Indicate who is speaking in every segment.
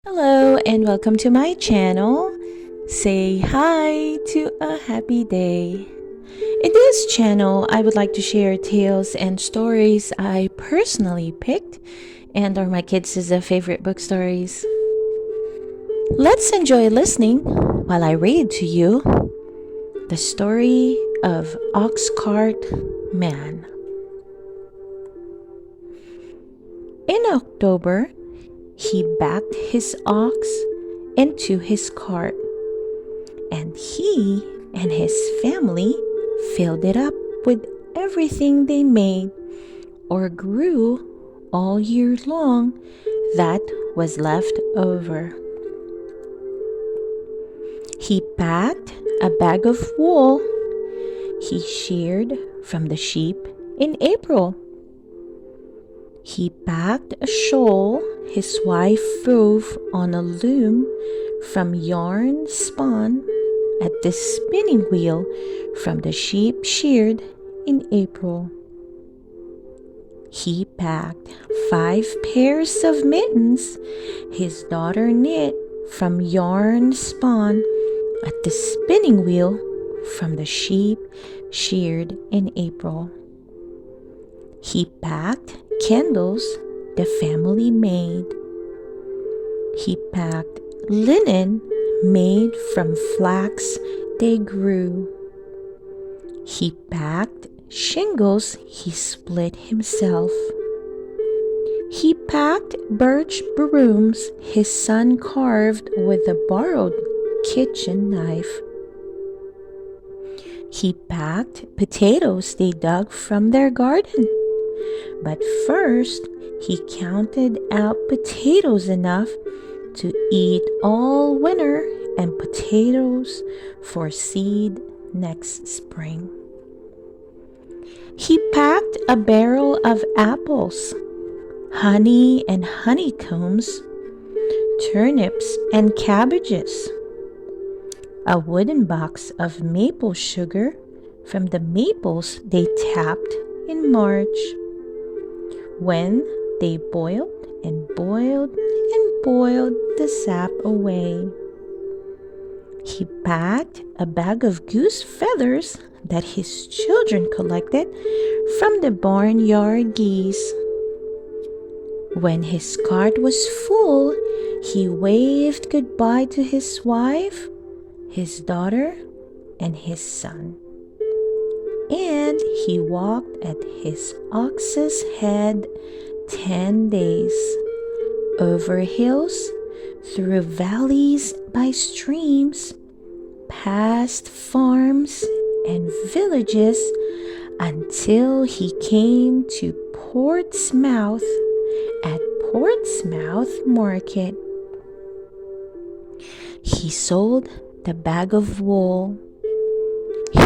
Speaker 1: Hello and welcome to my channel. Say hi to a happy day. In this channel, I would like to share tales and stories I personally picked and are my kids' favorite book stories. Let's enjoy listening while I read to you the story of Oxcart Man. In October, he backed his ox into his cart, and he and his family filled it up with everything they made or grew all year long that was left over. He packed a bag of wool he sheared from the sheep in April. He packed a shawl his wife wove on a loom from yarn spun at the spinning wheel from the sheep sheared in April. He packed 5 pairs of mittens his daughter knit from yarn spun at the spinning wheel from the sheep sheared in April. He packed candles the family made. He packed linen made from flax they grew. He packed shingles he split himself. He packed birch brooms his son carved with a borrowed kitchen knife. He packed potatoes they dug from their garden. But first, he counted out potatoes enough to eat all winter and potatoes for seed next spring. He packed a barrel of apples, honey and honeycombs, turnips and cabbages, a wooden box of maple sugar from the maples they tapped in March, when they boiled and boiled and boiled the sap away. He packed a bag of goose feathers that his children collected from the barnyard geese. When his cart was full, he waved goodbye to his wife, his daughter, and his son. And he walked at his ox's head 10 days, over hills, through valleys, by streams, past farms and villages, until he came to Portsmouth at Portsmouth Market. He sold the bag of wool.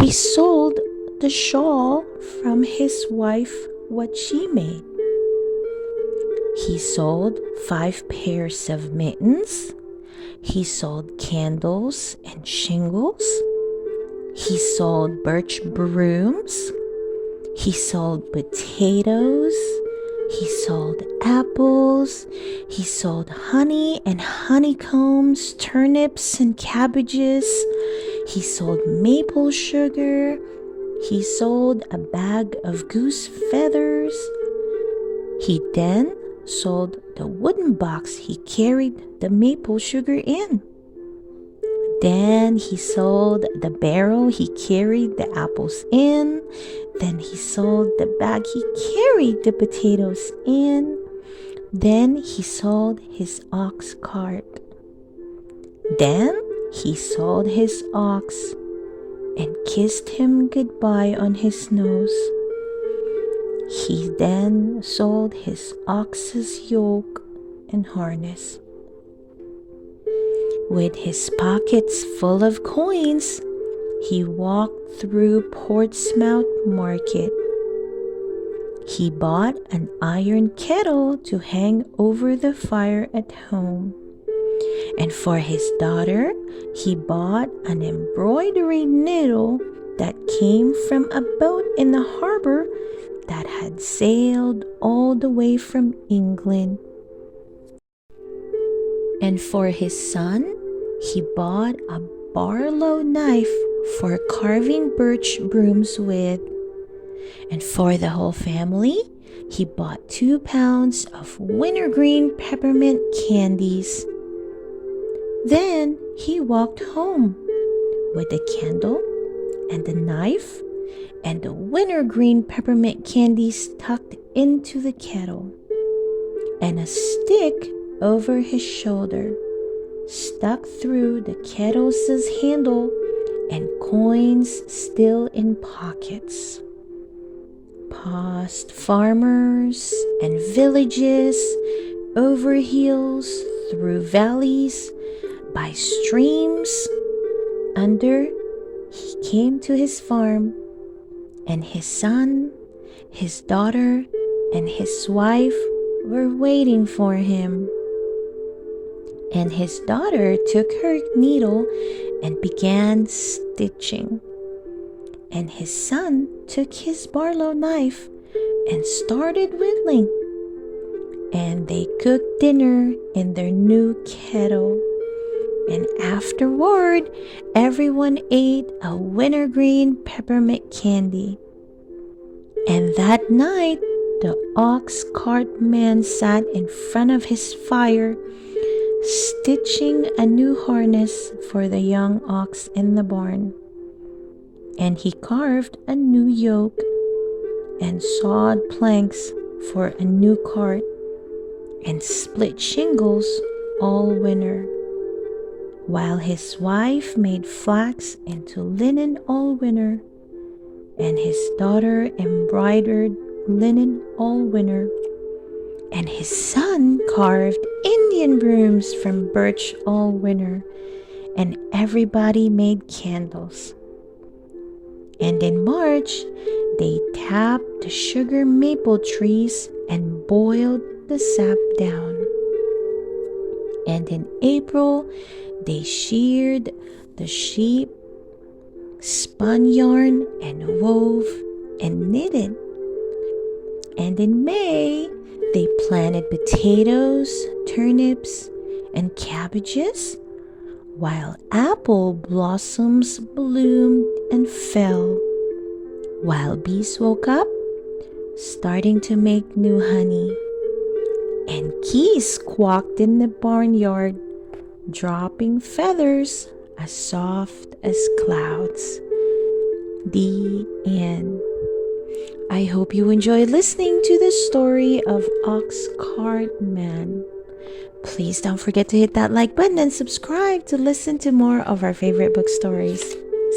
Speaker 1: He sold the shawl from his wife, what she made. He sold 5 pairs of mittens. He sold candles and shingles. He sold birch brooms. He sold potatoes. He sold apples. He sold honey and honeycombs, turnips and cabbages. He sold maple sugar. He sold a bag of goose feathers. He then sold the wooden box he carried the maple sugar in. Then he sold the barrel he carried the apples in. Then he sold the bag he carried the potatoes in. Then he sold his ox cart. Then he sold his ox and kissed him goodbye on his nose. He then sold his ox's yoke and harness. With his pockets full of coins, he walked through Portsmouth Market. He bought an iron kettle to hang over the fire at home. And for his daughter, he bought an embroidery needle that came from a boat in the harbor that had sailed all the way from England. And for his son, he bought a barlow knife for carving birch brooms with. And for the whole family, he bought 2 pounds of wintergreen peppermint candies. Then he walked home with the candle and the knife and the wintergreen peppermint candies tucked into the kettle, and a stick over his shoulder, stuck through the kettle's handle, and coins still in pockets. Past farmers and villages, over hills, through valleys, by streams, under, he came to his farm, and his son, his daughter, and his wife were waiting for him. And his daughter took her needle and began stitching. And his son took his barlow knife and started whittling. And they cooked dinner in their new kettle. And afterward, everyone ate a wintergreen peppermint candy. And that night, the ox cart man sat in front of his fire, stitching a new harness for the young ox in the barn. And he carved a new yoke and sawed planks for a new cart and split shingles all winter, while his wife made flax into linen all winter, and his daughter embroidered linen all winter, and his son carved Indian brooms from birch all winter, and everybody made candles. And in March, they tapped the sugar maple trees and boiled the sap down. And in April, they sheared the sheep, spun yarn, and wove and knitted. And in May, they planted potatoes, turnips, and cabbages, while apple blossoms bloomed and fell, while bees woke up, starting to make new honey, and geese quacked in the barnyard, dropping feathers as soft as clouds. The end. I hope you enjoyed listening to the story of Ox Cart Man. Please don't forget to hit that like button and subscribe to listen to more of our favorite book stories.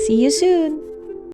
Speaker 1: See you soon!